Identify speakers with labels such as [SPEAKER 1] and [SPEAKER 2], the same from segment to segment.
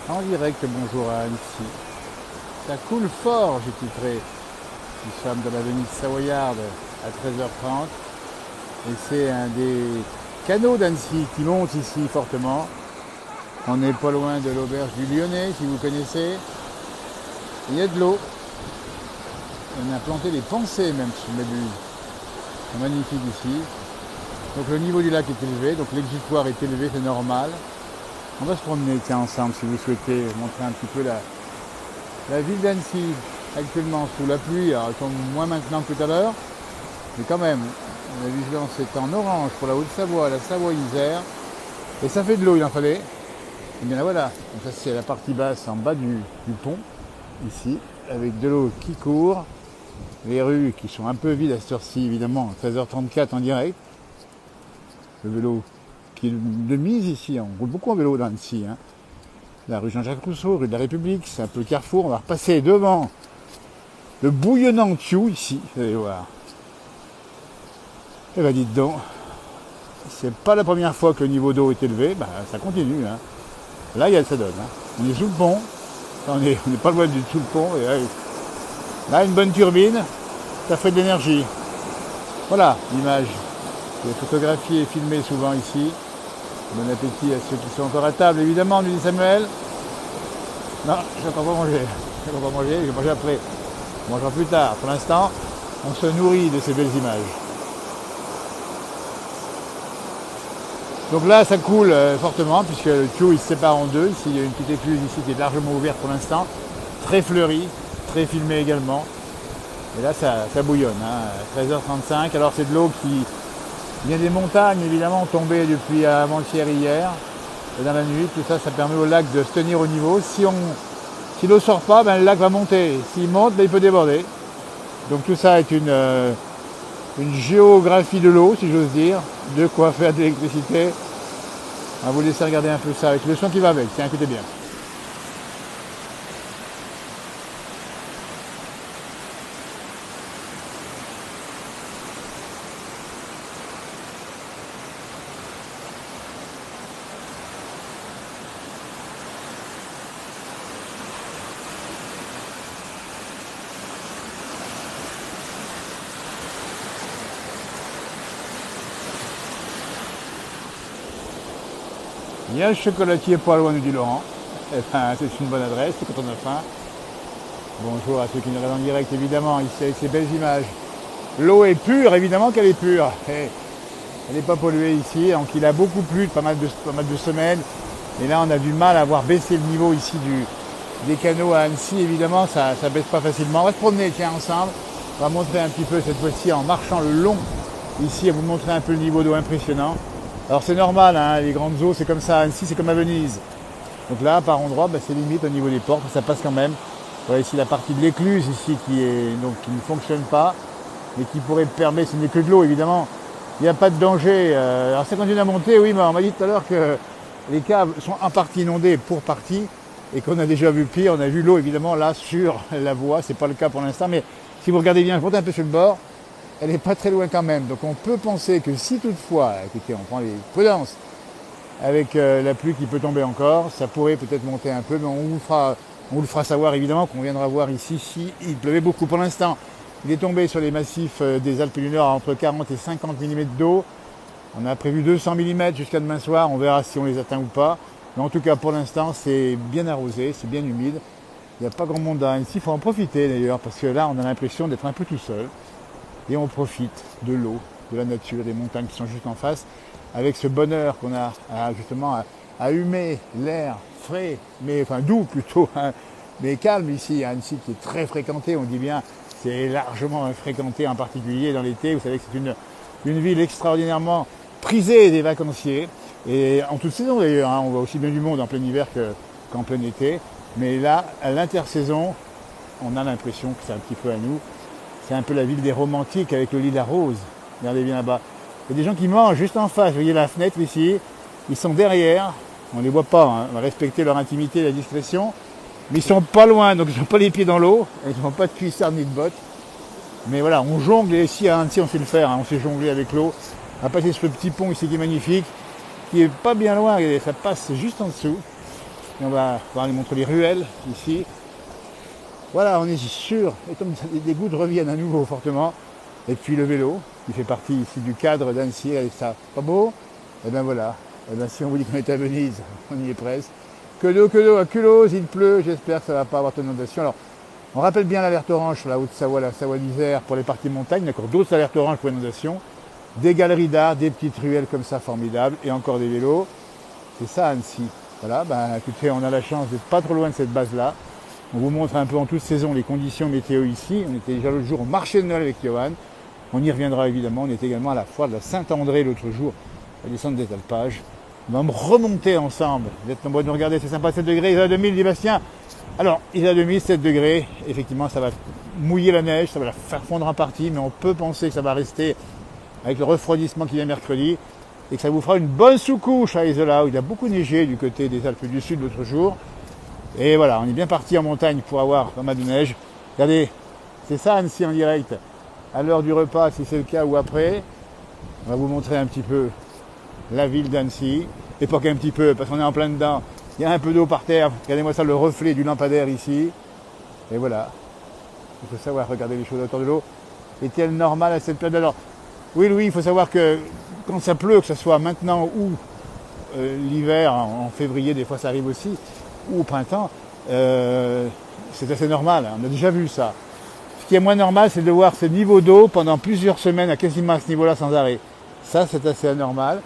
[SPEAKER 1] En direct, bonjour à Annecy. Ça coule fort, j'ai titré. Nous sommes dans l'avenue Savoyarde à 13h30. Et c'est un des canaux d'Annecy qui monte ici fortement. On n'est pas loin de l'auberge du Lyonnais, si vous connaissez. Il y a de l'eau. On a planté des pensées même sur mes bulles. C'est magnifique ici. Donc le niveau du lac est élevé, donc l'exutoire est élevé, c'est normal. On va se promener ensemble si vous souhaitez montrer un petit peu la ville d'Annecy, actuellement sous la pluie. Alors elle tombe moins maintenant que tout à l'heure, mais quand même, la vigilance est en orange pour la Haute-Savoie, la Savoie-Isère, et ça fait de l'eau, il en fallait. Et bien là voilà, donc ça c'est la partie basse en bas du pont, ici, avec de l'eau qui court, les rues qui sont un peu vides à cette heure-ci, évidemment, 13h34 en direct. Le vélo qui est de mise ici, on roule beaucoup en vélo dans Annecy. Hein. La rue Jean-Jacques Rousseau, rue de la République, c'est un peu le carrefour. On va repasser devant le bouillonnant Thiou ici, vous allez voir. Eh ben dites donc, c'est pas la première fois que le niveau d'eau est élevé, ben, ça continue. Hein. Là, il y a ça donne. Hein. On est sous le pont, on n'est pas loin du tout le pont. Et là, une bonne turbine, ça fait de l'énergie. Voilà l'image. C'est photographié et filmé souvent ici. Bon appétit à ceux qui sont encore à table, évidemment, nous dit Samuel. Non, je n'ai encore pas mangé. Je n'ai encore pas mangé, je vais manger après. On mangera plus tard. Pour l'instant, on se nourrit de ces belles images. Donc là, ça coule fortement, puisque le Thiou il se sépare en deux. Ici, il y a une petite écluse ici qui est largement ouverte pour l'instant. Très fleurie, très filmée également. Et là, ça bouillonne. Hein. 13h35. Alors, c'est de l'eau qui vient des montagnes, évidemment, tombées depuis avant-hier, hier. Et dans la nuit, tout ça, ça permet au lac de se tenir au niveau. Si l'eau ne sort pas, ben, le lac va monter. S'il monte, ben, il peut déborder. Donc tout ça est une géographie de l'eau, si j'ose dire. De quoi faire de l'électricité. On va vous laisser regarder un peu ça avec le son qui va avec. Tiens, écoutez bien. Il y a le chocolatier pas loin, nous dit Laurent. Eh ben, c'est une bonne adresse, c'est quand on a faim. Bonjour à ceux qui nous regardent en direct, évidemment, ici avec ces belles images. L'eau est pure, évidemment qu'elle est pure. Elle n'est pas polluée ici, donc il a beaucoup plu, pas mal de semaines. Et là, on a du mal à voir baisser le niveau ici des canaux à Annecy. Évidemment, ça ne baisse pas facilement. On va se promener, tiens, ensemble. On va montrer un petit peu cette fois-ci en marchant le long ici, à vous montrer un peu le niveau d'eau impressionnant. Alors c'est normal, hein, les grandes eaux, c'est comme ça. Annecy, c'est comme à Venise. Donc là, par endroits, bah, c'est limite au niveau des portes, ça passe quand même. Voilà ici la partie de l'écluse ici qui ne fonctionne pas, mais qui pourrait permettre, ce n'est que de l'eau évidemment. Il n'y a pas de danger. Alors ça continue à monter, oui, mais on m'a dit tout à l'heure que les caves sont en partie inondées pour partie, et qu'on a déjà vu pire. On a vu l'eau évidemment là sur la voie, c'est pas le cas pour l'instant, mais si vous regardez bien, je monte un peu sur le bord, elle n'est pas très loin quand même. Donc on peut penser que si toutefois, écoutez, on prend les prudences, avec la pluie qui peut tomber encore, ça pourrait peut-être monter un peu, mais on vous le fera savoir évidemment qu'on viendra voir ici si il pleuvait beaucoup. Pour l'instant, il est tombé sur les massifs des Alpes du Nord à entre 40 et 50 mm d'eau. On a prévu 200 mm jusqu'à demain soir, on verra si on les atteint ou pas. Mais en tout cas, pour l'instant, c'est bien arrosé, c'est bien humide. Il n'y a pas grand monde ici, il faut en profiter d'ailleurs, parce que là, on a l'impression d'être un peu tout seul. Et on profite de l'eau, de la nature, des montagnes qui sont juste en face, avec ce bonheur qu'on a à humer l'air frais, mais enfin doux plutôt, hein, mais calme ici à Annecy, qui est très fréquenté, on dit bien, c'est largement fréquenté en particulier dans l'été. Vous savez que c'est une ville extraordinairement prisée des vacanciers, et en toute saison d'ailleurs, hein, on voit aussi bien du monde en plein hiver qu'en plein été, mais là, à l'intersaison, on a l'impression que c'est un petit peu à nous. C'est un peu la ville des romantiques avec le lilas rose. Regardez bien là-bas. Il y a des gens qui mangent juste en face. Vous voyez la fenêtre ici. Ils sont derrière. On ne les voit pas. Hein. On va respecter leur intimité et la discrétion. Mais ils sont pas loin. Donc ils n'ont pas les pieds dans l'eau. Ils n'ont pas de cuissardes ni de bottes. Mais voilà, on jongle. Et ici à Annecy, on sait le faire. Hein. On sait jongler avec l'eau. On va passer sur le petit pont ici qui est magnifique. Qui est pas bien loin. Regardez, ça passe juste en dessous. Et on va pouvoir lui montrer les ruelles ici. Voilà, on est sûr, et comme les gouttes reviennent à nouveau fortement. Et puis le vélo, qui fait partie ici du cadre d'Annecy, et ça, pas beau? Et bien voilà, et bien si on vous dit qu'on est à Venise, on y est presque. Que d'eau à Culose, il pleut, j'espère que ça ne va pas avoir d'inondation. Alors, on rappelle bien l'alerte orange sur la Haute-Savoie, la Savoie d'Isère pour les parties montagnes, d'accord, d'autres alertes oranges pour inondation, des galeries d'art, des petites ruelles comme ça formidables, et encore des vélos. C'est ça Annecy. Voilà, ben écoutez, on a la chance d'être pas trop loin de cette base-là. On vous montre un peu en toute saison les conditions météo ici. On était déjà l'autre jour au marché de Noël avec Johan. On y reviendra évidemment. On était également à la foire de la Saint-André l'autre jour, à descendre des alpages. On va me remonter ensemble. Vous êtes nombreux de nous regarder, c'est sympa, 7 degrés, il est à 2000, dit Bastien. Alors, il est à 2000, 7 degrés. Effectivement, ça va mouiller la neige, ça va la faire fondre en partie, mais on peut penser que ça va rester avec le refroidissement qui vient mercredi et que ça vous fera une bonne sous-couche à Isola, où il a beaucoup neigé du côté des Alpes du Sud l'autre jour. Et voilà, on est bien parti en montagne pour avoir pas mal de neige. Regardez, c'est ça Annecy en direct. À l'heure du repas, si c'est le cas, ou après, on va vous montrer un petit peu la ville d'Annecy. Et pas qu'un petit peu, parce qu'on est en plein dedans. Il y a un peu d'eau par terre. Regardez-moi ça, le reflet du lampadaire ici. Et voilà. Il faut savoir regarder les choses autour de l'eau. Est-elle normale à cette période? Alors, oui, il faut savoir que quand ça pleut, que ce soit maintenant ou l'hiver, en février, des fois ça arrive aussi, ou au printemps, c'est assez normal, on a déjà vu ça. Ce qui est moins normal, c'est de voir ce niveau d'eau pendant plusieurs semaines à quasiment à ce niveau-là sans arrêt. Ça, c'est assez anormal.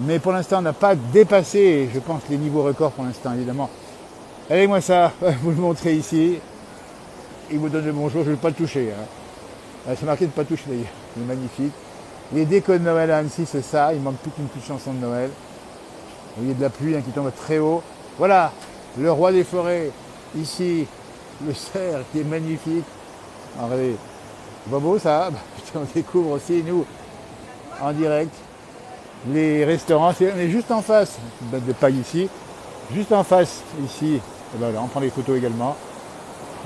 [SPEAKER 1] Mais pour l'instant, on n'a pas dépassé, je pense, les niveaux records pour l'instant, évidemment. Allez-moi ça, vous le montrez ici. Il vous donne le bonjour, je ne vais pas le toucher. Hein. C'est marqué de ne pas toucher d'ailleurs, c'est magnifique. Les décos de Noël à Annecy, c'est ça, il manque plus qu'une petite chanson de Noël. Vous voyez de la pluie qui tombe très haut. Voilà, le roi des forêts, ici, le cerf qui est magnifique. Alors, regardez, c'est pas beau ça? On découvre aussi, nous, en direct, les restaurants. On est juste en face, une bête de paille ici, juste en face, ici, et ben là, on prend les photos également.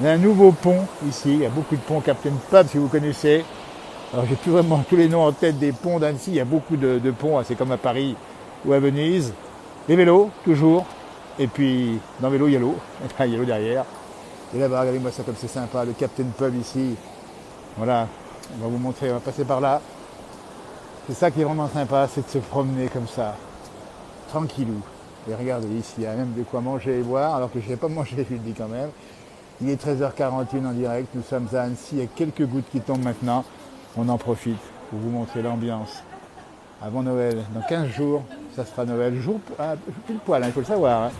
[SPEAKER 1] On a un nouveau pont ici, il y a beaucoup de ponts Captain Pub si vous connaissez. Alors j'ai plus vraiment tous les noms en tête des ponts d'Annecy, il y a beaucoup de ponts, c'est comme à Paris ou à Venise. Les vélos, toujours. Et puis, dans le vélo, il y a l'eau. Il y a l'eau derrière. Et là-bas, regardez-moi ça comme c'est sympa, le Captain Pub ici. Voilà, on va vous montrer, on va passer par là. C'est ça qui est vraiment sympa, c'est de se promener comme ça, tranquillou. Et regardez, ici, il y a même de quoi manger et boire, alors que je n'ai pas mangé, je le dis quand même. Il est 13h41 en direct, nous sommes à Annecy, il y a quelques gouttes qui tombent maintenant. On en profite pour vous montrer l'ambiance. Avant Noël, dans 15 jours, ça sera Noël, jour pile poil, hein, il faut le savoir. Hein.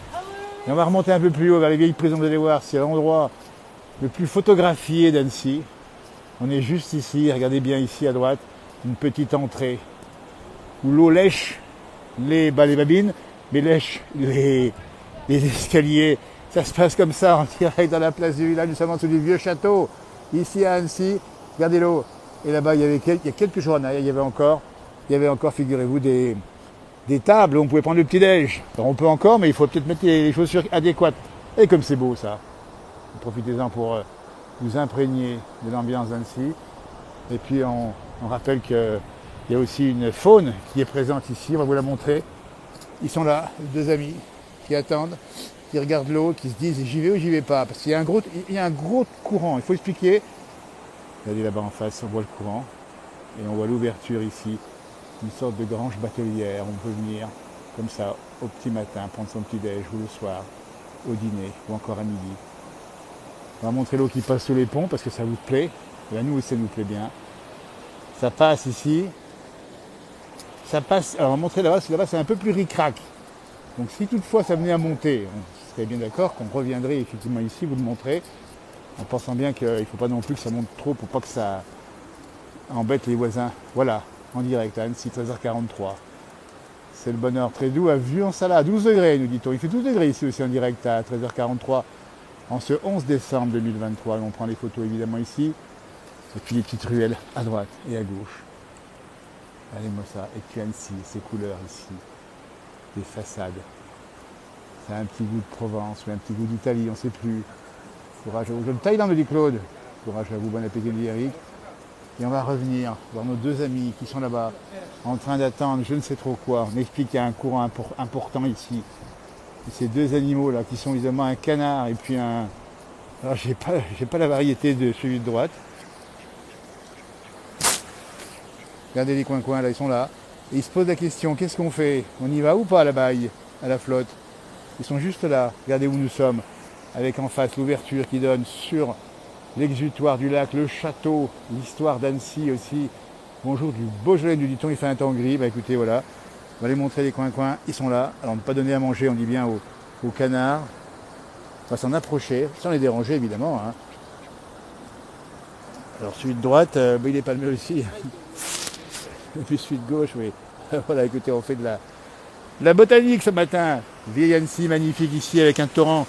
[SPEAKER 1] Et on va remonter un peu plus haut vers les vieilles prisons, vous allez voir, c'est l'endroit le plus photographié d'Annecy. On est juste ici, regardez bien ici à droite, une petite entrée où l'eau lèche les babines, mais lèche les escaliers. Ça se passe comme ça, en direct dans la place du village, nous sommes en dessous du vieux château, ici à Annecy. Regardez l'eau. Et là-bas, il y a quelques jours en arrière, il y avait encore, figurez-vous, des tables où on pouvait prendre le petit-déj. Alors on peut encore, mais il faut peut-être mettre les chaussures adéquates. Et comme c'est beau ça, profitez-en pour vous imprégner de l'ambiance d'Annecy. Et puis on rappelle qu'il y a aussi une faune qui est présente ici, on va vous la montrer. Ils sont là, deux amis qui attendent, qui regardent l'eau, qui se disent j'y vais ou j'y vais pas. Parce qu'il y a un gros courant, il faut expliquer. Regardez là-bas en face, on voit le courant. Et on voit l'ouverture ici, une sorte de grange batelière. On peut venir comme ça au petit matin, prendre son petit déj ou le soir, au dîner ou encore à midi. On va montrer l'eau qui passe sous les ponts parce que ça vous plaît. Et à nous aussi ça nous plaît bien. Ça passe ici. Ça passe. Alors on va montrer là-bas c'est un peu plus ric-rac. Donc si toutefois ça venait à monter, on serait bien d'accord qu'on reviendrait effectivement ici vous le montrer. En pensant bien qu'il ne faut pas non plus que ça monte trop pour pas que ça embête les voisins. Voilà, en direct à Annecy, 13h43. C'est le bonheur très doux à vue en salade, 12 degrés nous dit-on. Il fait 12 degrés ici aussi en direct à 13h43 en ce 11 décembre 2023. On prend les photos évidemment ici. Et puis les petites ruelles à droite et à gauche. Allez-moi ça. Et puis Annecy, ces couleurs ici, des façades. Ça a un petit goût de Provence ou un petit goût d'Italie, on ne sait plus. Courage à vous. Jeune Thaïlande, dit Claude. Courage à vous, bon appétit, dit Eric. Et on va revenir voir nos deux amis qui sont là-bas, en train d'attendre je ne sais trop quoi. On explique qu'il y a un courant important ici. Et ces deux animaux là qui sont évidemment un canard et puis un. Alors j'ai pas la variété de celui de droite. Regardez les coins là, ils sont là. Et ils se posent la question, qu'est-ce qu'on fait? On y va ou pas à la baille, à la flotte? Ils sont juste là. Regardez où nous sommes. Avec en face l'ouverture qui donne sur l'exutoire du lac, le château, l'histoire d'Annecy aussi. Bonjour du Beaujolais du Diton, il fait un temps gris. Bah écoutez, voilà. On va les montrer les coins, ils sont là. Alors ne pas donner à manger, on dit bien aux canards. On va s'en approcher, sans les déranger évidemment. Hein. Alors celui de droite, il est palmé aussi. Et puis celui de gauche, oui. Voilà, écoutez, on fait de la botanique ce matin. Vieille Annecy magnifique ici avec un torrent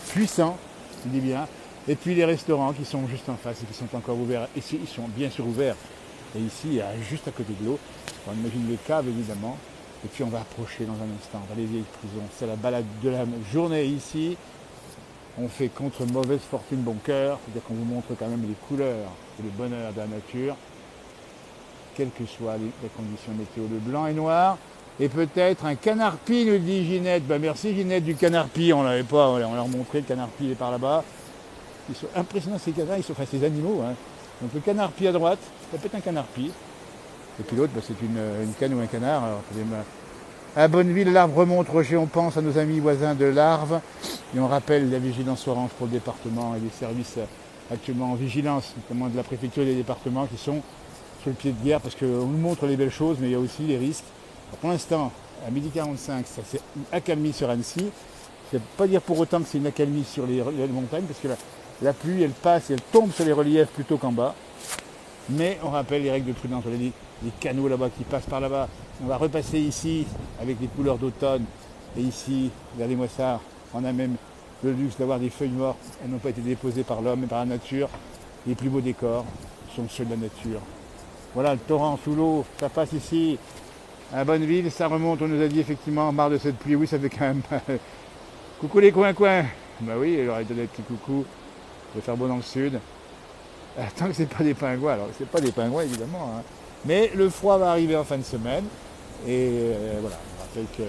[SPEAKER 1] puissant, je dis bien. Et puis les restaurants qui sont juste en face et qui sont encore ouverts. Ici, ils sont bien sûr ouverts. Et ici, juste à côté de l'eau, on imagine les caves évidemment. Et puis on va approcher dans un instant, dans les vieilles prisons. C'est la balade de la journée ici. On fait contre mauvaise fortune bon cœur. C'est-à-dire qu'on vous montre quand même les couleurs et le bonheur de la nature. Quelles que soient les conditions météo, le blanc et noir. Et peut-être un canard-pie, nous dit Ginette. Ben merci Ginette du canard-pie, on l'avait pas, on leur montrait, le canard-pie il est par là-bas. Ils sont impressionnants ces canards, ces animaux. Hein. Donc le canard-pie à droite, ça peut être un canard-pie. Et puis l'autre, c'est une canne ou un canard. Alors, à Bonneville, l'arbre remonte, Roger, on pense à nos amis voisins de l'Arve. Et on rappelle la vigilance orange pour le département et les services actuellement en vigilance, notamment de la préfecture et des départements qui sont sur le pied de guerre parce qu'on nous montre les belles choses, mais il y a aussi les risques. Alors, pour l'instant, à 12h45, ça c'est une accalmie sur Annecy. Je ne vais pas dire pour autant que c'est une accalmie sur les montagnes, parce que la pluie, elle passe et elle tombe sur les reliefs plutôt qu'en bas. Mais on rappelle les règles de prudence. On a dit les canaux là-bas qui passent par là-bas. On va repasser ici avec les couleurs d'automne. Et ici, regardez-moi ça, on a même le luxe d'avoir des feuilles mortes. Elles n'ont pas été déposées par l'homme, mais par la nature. Les plus beaux décors sont ceux de la nature. Voilà le torrent sous l'eau, ça passe ici. À Bonneville, ça remonte, on nous a dit effectivement, marre de cette pluie. Oui, ça fait quand même mal. Coucou les coins. Bah oui, il aurait donné des petits coucous. Il va faire beau dans le sud. Tant que c'est pas des pingouins, alors c'est pas des pingouins évidemment. Hein. Mais le froid va arriver en fin de semaine. Et voilà, on rappelle que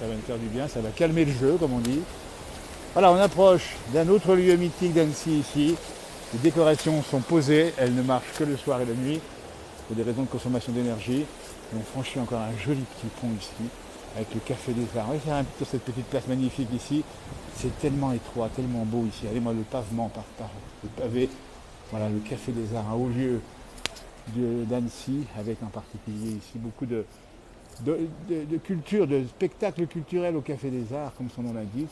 [SPEAKER 1] ça va nous faire du bien, ça va calmer le jeu, comme on dit. Voilà, on approche d'un autre lieu mythique d'Annecy ici. Les décorations sont posées, elles ne marchent que le soir et la nuit, pour des raisons de consommation d'énergie. Et on franchit encore un joli petit pont ici, avec le Café des Arts. On va faire un peu cette petite place magnifique ici. C'est tellement étroit, tellement beau ici. Regardez-moi le pavement par le pavé. Voilà, le Café des Arts, un haut lieu d'Annecy, avec en particulier ici beaucoup de culture, de spectacles culturels au Café des Arts, comme son nom l'indique.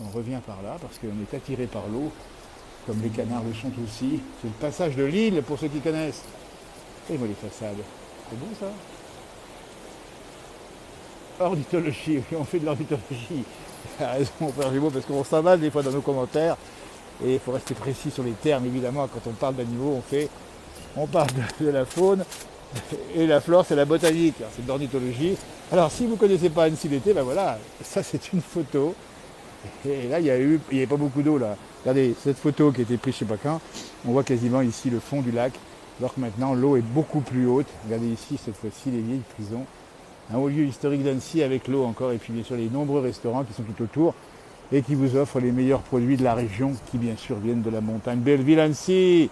[SPEAKER 1] On revient par là, parce qu'on est attiré par l'eau, comme les canards le sont aussi. C'est le passage de l'île, pour ceux qui connaissent. Et voilà les façades. C'est bon ça? Ornithologie, on fait de l'ornithologie. Il a raison, mon frère Gémeaux, parce qu'on s'emballe des fois dans nos commentaires. Et il faut rester précis sur les termes, évidemment. Quand on parle d'animaux, on parle de la faune. Et la flore, c'est la botanique. C'est de l'ornithologie. Alors, si vous ne connaissez pas Annecy l'été, ben voilà, ça c'est une photo. Et là, il n'y avait pas beaucoup d'eau là. Regardez, cette photo qui a été prise je ne sais pas quand, on voit quasiment ici le fond du lac, alors que maintenant l'eau est beaucoup plus haute. Regardez ici, cette fois-ci, les vieilles prisons. Un haut lieu historique d'Annecy avec l'eau encore, et puis bien sûr les nombreux restaurants qui sont tout autour et qui vous offrent les meilleurs produits de la région, qui bien sûr viennent de la montagne. Belle ville Annecy,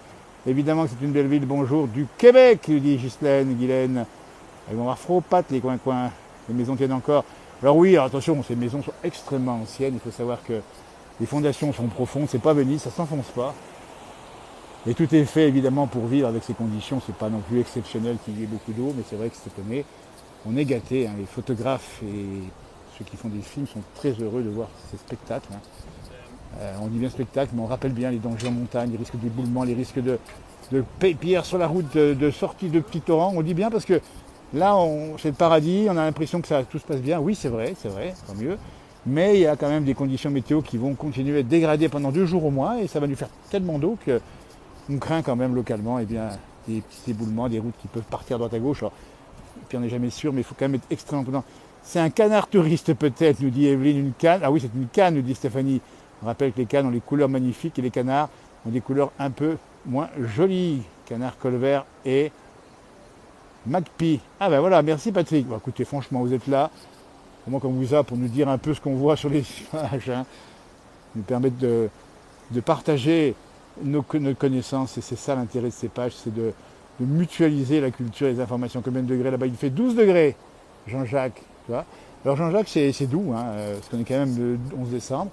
[SPEAKER 1] évidemment que c'est une belle ville, bonjour, du Québec, lui dit Ghislaine, Guylaine. Ils vont avoir froid aux pattes les coins, les maisons tiennent encore. Alors oui, alors attention, ces maisons sont extrêmement anciennes, il faut savoir que les fondations sont profondes, c'est pas Venise, ça s'enfonce pas. Et tout est fait évidemment pour vivre avec ces conditions, c'est pas non plus exceptionnel qu'il y ait beaucoup d'eau, mais c'est vrai que cette année, on est gâtés, hein. Les photographes et ceux qui font des films sont très heureux de voir ces spectacles. Hein. On dit bien spectacle, mais on rappelle bien les dangers en montagne, les risques d'éboulement, les risques de pierres sur la route, de sortie de petits torrents. On dit bien parce que là, c'est le paradis, on a l'impression que tout se passe bien. Oui, c'est vrai, tant mieux. Mais il y a quand même des conditions météo qui vont continuer à être dégradées pendant 2 jours au moins, et ça va nous faire tellement d'eau qu'on craint quand même localement des petits éboulements, des routes qui peuvent partir à droite à gauche. Alors, puis on n'est jamais sûr, mais il faut quand même être extrêmement prudent. C'est un canard touriste peut-être, nous dit Evelyne, une canne. Ah oui, c'est une canne, nous dit Stéphanie. On rappelle que les cannes ont les couleurs magnifiques et les canards ont des couleurs un peu moins jolies. Canard colvert et Magpie. Ah ben voilà, merci Patrick. Bon, écoutez, franchement, vous êtes là. comment qu'on vous a pour nous dire un peu ce qu'on voit sur les images, hein, nous permettre de partager nos connaissances, et c'est ça l'intérêt de ces pages, c'est de mutualiser la culture et les informations. Combien de degrés là-bas? Il fait 12 degrés, Jean-Jacques, tu vois. Alors Jean-Jacques, c'est doux, hein, parce qu'on est quand même le 11 décembre,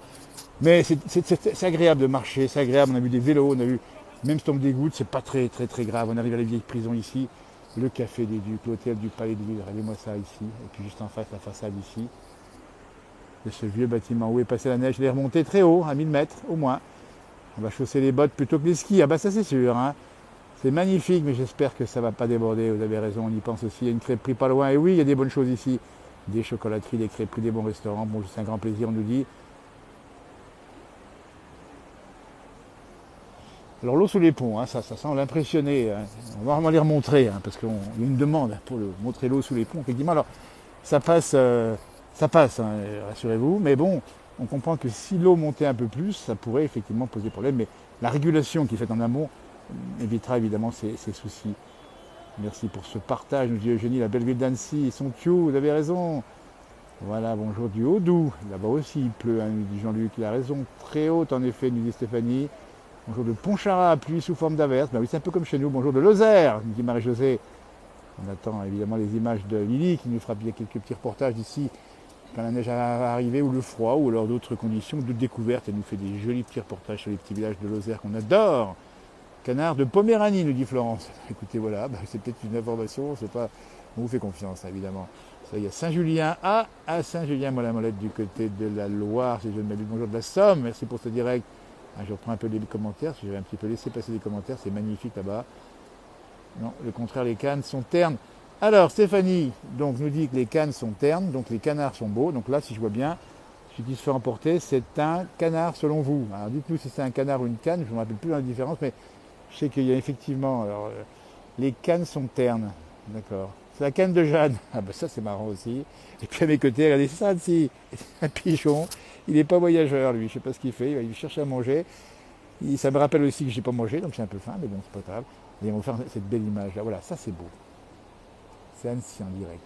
[SPEAKER 1] mais c'est agréable de marcher, c'est agréable, on a vu des vélos, on a vu, même si on me dégoûte, c'est pas très grave, on arrive à la vieille prison ici, le café des Ducs, l'hôtel du Palais de Ville, regardez-moi ça ici, et puis juste en face, la façade ici, de ce vieux bâtiment où est passée la neige, il est remonté très haut, à 1000 mètres au moins. On va chausser les bottes plutôt que les skis, ah bah ça c'est sûr, hein. C'est magnifique, mais j'espère que ça ne va pas déborder, vous avez raison, on y pense aussi, il y a une crêperie pas loin, et oui, il y a des bonnes choses ici, des chocolateries, des crêperies, des bons restaurants, bon c'est un grand plaisir, on nous dit. Alors l'eau sous les ponts, hein, ça semble impressionner, hein. On va vraiment les remontrer, hein, parce qu'il y a une demande pour montrer l'eau sous les ponts, effectivement, alors ça passe, hein, rassurez-vous, mais bon, on comprend que si l'eau montait un peu plus, ça pourrait effectivement poser problème, mais la régulation qui est faite en amont évitera évidemment ces soucis. Merci pour ce partage, nous dit Eugénie, la belle ville d'Annecy, son Thio, vous avez raison. Voilà, bonjour du Haut-Doubs, là-bas aussi il pleut, hein, nous dit Jean-Luc, il a raison, très haute en effet, nous dit Stéphanie. Bonjour de Pontcharrat, pluie sous forme d'averse, ben oui c'est un peu comme chez nous, bonjour de Lozère, nous dit Marie-Josée. On attend évidemment les images de Lily qui nous fera bien quelques petits reportages d'ici quand la neige va arriver, ou le froid, ou alors d'autres conditions de découverte. Elle nous fait des jolis petits reportages sur les petits villages de Lozère qu'on adore. Canard de Poméranie, nous dit Florence. Écoutez, voilà, c'est peut-être une information, c'est pas. On vous fait confiance, évidemment. Ça, il y a Saint-Julien, à Saint-Julien-Molette du côté de la Loire, si je ne m'abuse. Bonjour de la Somme, merci pour ce direct. Je reprends un peu les commentaires, si j'avais un petit peu laissé passer les commentaires, c'est magnifique là-bas. Non, le contraire, les cannes sont ternes. Alors, Stéphanie donc, nous dit que les cannes sont ternes, donc les canards sont beaux. Donc là, si je vois bien, celui qui se fait emporter, c'est un canard selon vous. Alors dites-nous si c'est un canard ou une canne, je ne me rappelle plus la différence, mais je sais qu'il y a effectivement, alors, les cannes sont ternes, d'accord. C'est la canne de Jeanne, ah ben ça c'est marrant aussi. Et puis à mes côtés, regardez ça, c'est un pigeon, il n'est pas voyageur lui, je ne sais pas ce qu'il fait, il cherche à manger. Ça me rappelle aussi que je n'ai pas mangé, donc j'ai un peu faim, mais bon, c'est pas grave. Et on va faire cette belle image là, voilà, ça c'est beau. C'est Annecy en direct.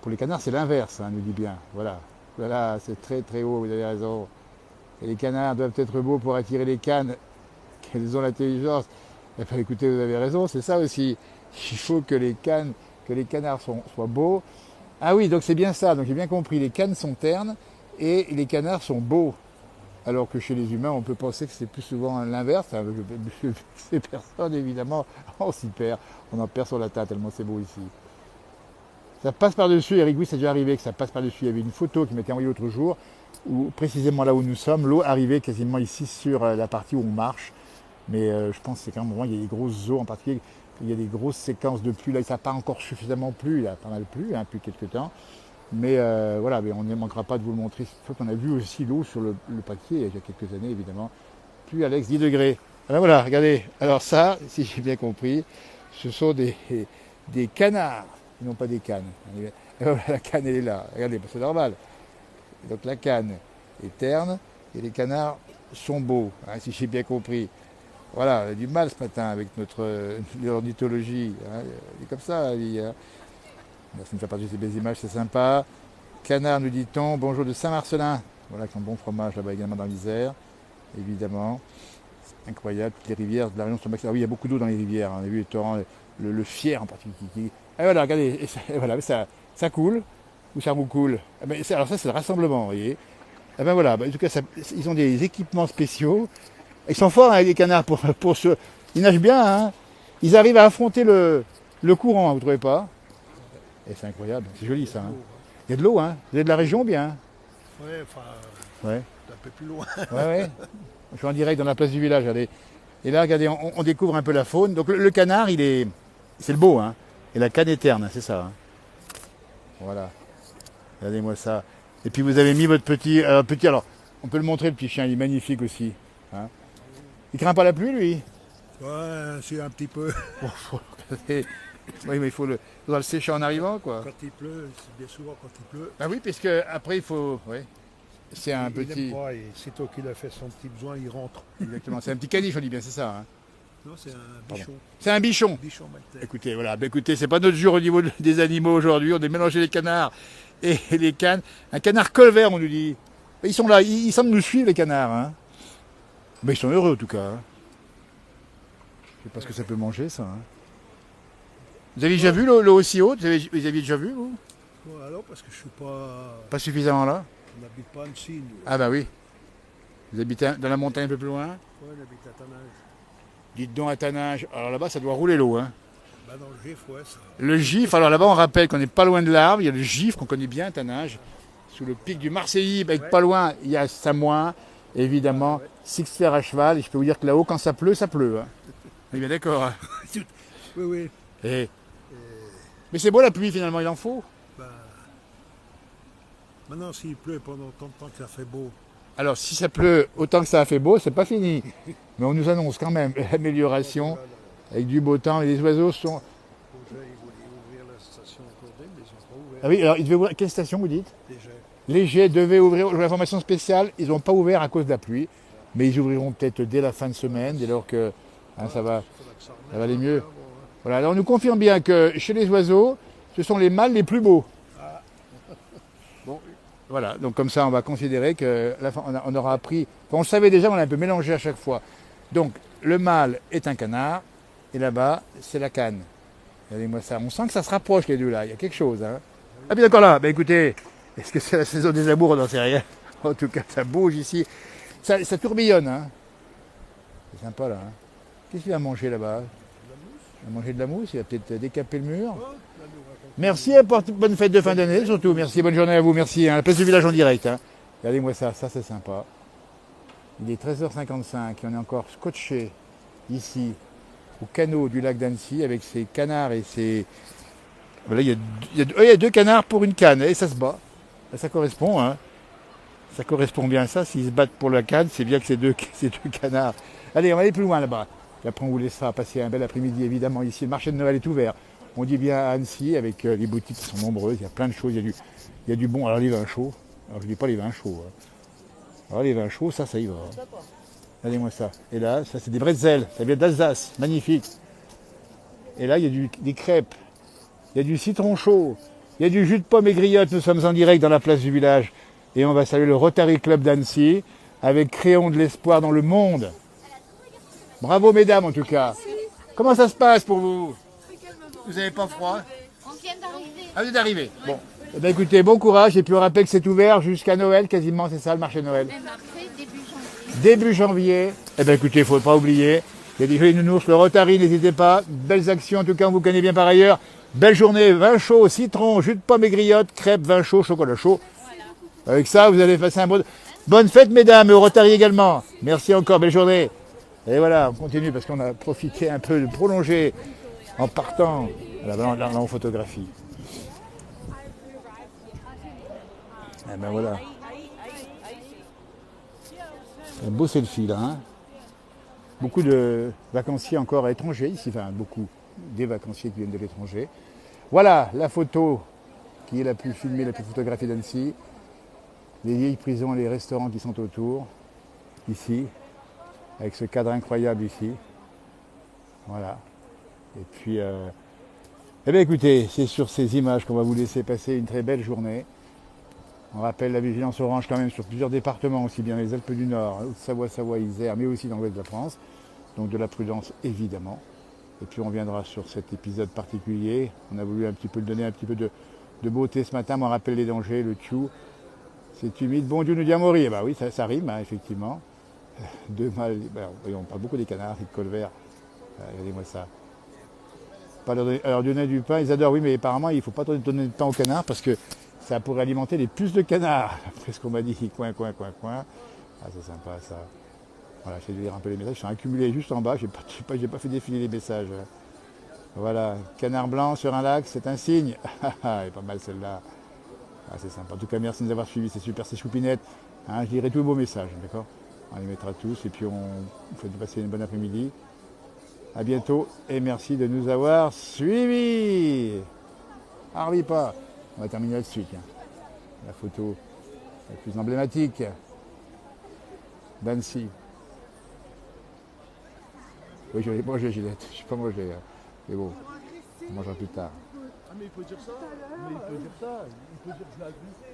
[SPEAKER 1] Pour les canards, c'est l'inverse, hein, nous dit bien. Voilà, voilà, c'est très haut, vous avez raison. Et les canards doivent être beaux pour attirer les cannes, qu'elles ont l'intelligence. Eh bien, écoutez, vous avez raison, c'est ça aussi. Il faut que les canards soient beaux. Ah oui, donc c'est bien ça, donc j'ai bien compris. Les cannes sont ternes et les canards sont beaux. Alors que chez les humains, on peut penser que c'est plus souvent l'inverse. Ces personnes, évidemment, on s'y perd. On en perd sur la table, tellement c'est beau ici. Ça passe par-dessus, Eric, oui, c'est déjà arrivé que ça passe par-dessus. Il y avait une photo qui m'était envoyée l'autre jour, où précisément là où nous sommes, l'eau arrivait quasiment ici sur la partie où on marche. Mais je pense que c'est quand même un moment, il y a des grosses eaux en particulier, il y a des grosses séquences de pluie. Là, ça n'a pas encore suffisamment plu, il a pas mal plu, hein, depuis quelques temps. Mais voilà, mais on ne manquera pas de vous le montrer. Une fois qu'on a vu aussi l'eau sur le papier, il y a quelques années évidemment. Puis Alex, 10 degrés. Alors voilà, regardez. Alors ça, si j'ai bien compris, ce sont des canards, non pas des cannes. Et voilà, la canne elle est là. Regardez, c'est normal. Donc la canne est terne et les canards sont beaux, hein, si j'ai bien compris. Voilà, on a du mal ce matin avec notre ornithologie. Hein. Il est comme ça, il hein. Merci de me faire partager ces belles images, c'est sympa. Canard, nous dit-on. Bonjour de Saint-Marcelin. Voilà, qui ont bon fromage là-bas également dans l'Isère, évidemment. C'est incroyable, toutes les rivières de la région sont maximales. Ah oui, il y a beaucoup d'eau dans les rivières. Hein. On a vu les torrents, le Fier en particulier. Et voilà, regardez, et voilà, ça coule, ou ça coule. Alors ça, c'est le rassemblement, vous voyez. Et ben voilà, en tout cas, ils ont des équipements spéciaux. Ils sont forts, hein, les canards, pour se... Ils nagent bien, hein. Ils arrivent à affronter le courant, vous ne trouvez pas? Et c'est incroyable, c'est joli ça. Hein. Il y a de l'eau, hein. Vous êtes de la région bien?
[SPEAKER 2] Oui, enfin,
[SPEAKER 1] ouais.
[SPEAKER 2] Un peu plus loin.
[SPEAKER 1] Ouais. Je suis en direct dans la place du village, regardez. Et là, regardez, on découvre un peu la faune. Donc le canard, c'est le beau, hein. Et la canne est terne, c'est ça. Hein. Voilà. Regardez-moi ça. Et puis vous avez mis votre petit... alors, on peut le montrer, le petit chien, il est magnifique aussi. Hein. Il craint pas la pluie, lui?
[SPEAKER 2] Ouais, c'est un petit peu.
[SPEAKER 1] Oui, mais il faudra le sécher en arrivant, quoi.
[SPEAKER 2] Quand il pleut, c'est bien souvent quand il pleut.
[SPEAKER 1] Ah oui, parce après il faut... Oui. C'est un petit...
[SPEAKER 2] Il n'aime pas, et c'est toi qui a fait son petit besoin, il rentre.
[SPEAKER 1] Exactement, c'est un petit caniche, on dit bien, c'est ça. Hein.
[SPEAKER 2] Non, c'est un
[SPEAKER 1] Pardon.
[SPEAKER 2] bichon.
[SPEAKER 1] C'est un bichon.
[SPEAKER 2] Bichon maltais.
[SPEAKER 1] Écoutez, voilà, bah, écoutez, c'est pas notre jour au niveau des animaux aujourd'hui. On a mélangé les canards et les cannes. Un canard colvert, on nous dit. Ils sont là, ils semblent nous suivre, les canards. Hein. Mais ils sont heureux, en tout cas. Hein. Je sais pas ce que ça peut manger, ça. Hein. Vous avez déjà vu l'eau aussi haute vous aviez déjà vu, vous?
[SPEAKER 2] Bon, alors, parce que je suis pas.
[SPEAKER 1] Pas suffisamment là?
[SPEAKER 2] On n'habite pas en Chine. Nous.
[SPEAKER 1] Ah bah oui. Vous habitez dans la montagne un peu plus loin?
[SPEAKER 2] Ouais, on habite à Tanage.
[SPEAKER 1] Dites donc à Tanage. Alors là-bas, ça doit rouler l'eau. Hein.
[SPEAKER 2] Bah, dans le GIF, ouais, ça.
[SPEAKER 1] Le gifre, alors là-bas, on rappelle qu'on n'est pas loin de l'arbre. Il y a le gifre qu'on connaît bien à Tanage. Sous le pic du Marseillis, avec
[SPEAKER 2] Ouais.
[SPEAKER 1] pas loin, il y a Samoin, évidemment, Sixter à cheval. Et je peux vous dire que là-haut, quand ça pleut, ça pleut. Hein. On est bien d'accord. Hein.
[SPEAKER 2] Oui, oui.
[SPEAKER 1] Et... Mais c'est beau la pluie, finalement, il en faut.
[SPEAKER 2] Bah, maintenant, s'il pleut pendant tant de temps que ça fait beau,
[SPEAKER 1] Alors, si ça pleut autant que ça a fait beau, c'est pas fini. Mais on nous annonce quand même l'amélioration avec du beau temps. Et les oiseaux sont...
[SPEAKER 2] déjà, ils voulaient ouvrir la station accordée, mais ils n'ont pas ouvert.
[SPEAKER 1] Ah oui, alors, ils devaient ouvrir... Quelle station, vous dites?
[SPEAKER 2] Déjà.
[SPEAKER 1] Les jets devaient ouvrir, l'information spéciale, ils n'ont pas ouvert à cause de la pluie, mais ils ouvriront peut-être dès la fin de semaine, dès lors que hein, ça va aller mieux. Voilà, alors on nous confirme bien que chez les oiseaux, ce sont les mâles les plus beaux. Bon, voilà, donc comme ça on va considérer que on aura appris, enfin, on le savait déjà, mais on a un peu mélangé à chaque fois. Donc le mâle est un canard, et là-bas c'est la canne. Regardez-moi ça, on sent que ça se rapproche les deux là, il y a quelque chose. Hein. Ah bien d'accord là, ben écoutez, est-ce que c'est la saison des amours? On n'en sait rien. En tout cas, ça bouge ici. Ça tourbillonne. Hein. C'est sympa là. Hein. Qu'est-ce qu'il va manger là-bas? Il va manger de la mousse, il va peut-être décaper le mur. Merci, bonne fête de fin d'année surtout. Merci, bonne journée à vous. Merci. Hein. La place du village en direct. Hein. Regardez-moi ça, ça c'est sympa. Il est 13h55 et on est encore scotché ici au canot du lac d'Annecy avec ses canards et ses... Voilà, il y a deux canards pour une canne et ça se bat. Ça correspond, hein. Ça correspond bien à ça. S'ils se battent pour la canne, c'est bien que ces deux canards. Allez, on va aller plus loin là-bas. Et après, on vous laissera passer un bel après-midi, évidemment. Ici, le marché de Noël est ouvert. On dit bien à Annecy, avec les boutiques qui sont nombreuses. Il y a plein de choses. Il y a du bon. Alors, les vins chauds. Alors, je ne dis pas les vins chauds. Hein. Alors, les vins chauds, ça y va. Hein. Regardez-moi ça. Et là, ça, c'est des bretzels. Ça vient d'Alsace. Magnifique. Et là, il y a des crêpes. Il y a du citron chaud. Il y a du jus de pomme et griotte. Nous sommes en direct dans la place du village. Et on va saluer le Rotary Club d'Annecy avec Crayon de l'espoir dans le monde. Bravo mesdames en tout cas. Comment ça se passe pour vous? Vous n'avez pas froid?
[SPEAKER 3] On vient d'arriver.
[SPEAKER 1] Ah, vous êtes arrivé. Bon. Eh bien, écoutez, bon courage. Et puis on rappelle que c'est ouvert jusqu'à Noël quasiment. C'est ça le marché de Noël.
[SPEAKER 3] Même après, début janvier.
[SPEAKER 1] Début janvier. Eh bien écoutez, il ne faut pas oublier. Il y a des jolis nounours. Le Rotary, n'hésitez pas. Belles actions. En tout cas, on vous connaît bien par ailleurs. Belle journée. Vin chaud, citron, jus de pomme et griotte, crêpes, vin chaud, chocolat chaud. Avec ça, vous allez passer un bon... Bonne fête, mesdames, et au Rotary également. Merci encore, belle journée. Et voilà, on continue parce qu'on a profité un peu de prolonger en partant. Là, on photographie. Et ben voilà. Un beau selfie là. Hein. Beaucoup de vacanciers encore à l'étranger ici, enfin beaucoup des vacanciers qui viennent de l'étranger. Voilà la photo qui est la plus filmée, la plus photographiée d'Annecy. Les vieilles prisons et les restaurants qui sont autour, ici, avec ce cadre incroyable ici. Voilà. Et puis, eh bien écoutez, c'est sur ces images qu'on va vous laisser passer une très belle journée. On rappelle la vigilance orange quand même sur plusieurs départements, aussi bien les Alpes du Nord, Haute-Savoie, Savoie, Isère, mais aussi dans l'ouest de la France. Donc de la prudence évidemment. Et puis on viendra sur cet épisode particulier. On a voulu un petit peu donner un petit peu de beauté ce matin. On rappelle les dangers, le tchou. C'est humide. Bon Dieu nous dit à mourir. Bah oui, ça rime, hein, effectivement. Deux mâles. Ben, on parle beaucoup des canards, des colverts. Regardez-moi ça. Alors donner du pain, ils adorent, oui, mais apparemment il ne faut pas donner de pain aux canards parce que ça pourrait alimenter les puces de canards. Après ce qu'on m'a dit, coin. Ah, c'est sympa ça. Voilà, j'essaie de lire un peu les messages. Ils sont accumulés juste en bas. J'ai pas fait défiler les messages. Voilà. Canard blanc sur un lac, c'est un signe. Elle est pas mal celle-là. Ah, c'est sympa. En tout cas, merci de nous avoir suivis. C'est super, c'est choupinette. Hein, je lirai tous vos messages, d'accord? On les mettra tous et puis on vous fait passer une bonne après-midi. À bientôt et merci de nous avoir suivis. Harvey pas. On va terminer là-dessus. Tiens. La photo la plus emblématique d'Annecy. Oui, je l'ai mangé, Gillette. Je n'ai pas mangé. Mais bon, on mangera plus tard.
[SPEAKER 2] Ah mais il peut dire ça. Mais il peut dire ça. Il peut dire je l'ai agressé.